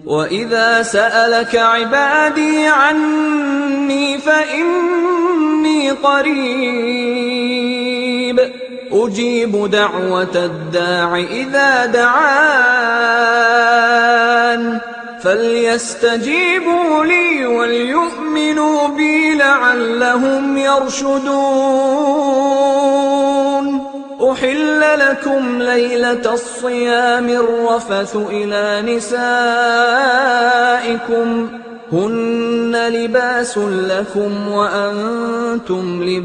وَإِذَا سَأَلَكَ عِبَادِي عَنِّي فَإِنِّي قَرِيبٌ أُجِيبُ دَعْوَةَ الدَّاعِ إِذَا دَعَانِ فَلْيَسْتَجِيبُوا لِي وَلْيُؤْمِنُوا بِي لَعَلَّهُمْ يَرْشُدُونَ. أُحِلَّ لَكُمْ لَيْلَةَ الصِّيَامِ الرَّفَثُ إِلَىٰ نِسَائِكُمْ هُنَّ لِبَاسٌ لَّكُمْ وَأَنتُمْ لِبَاسٌ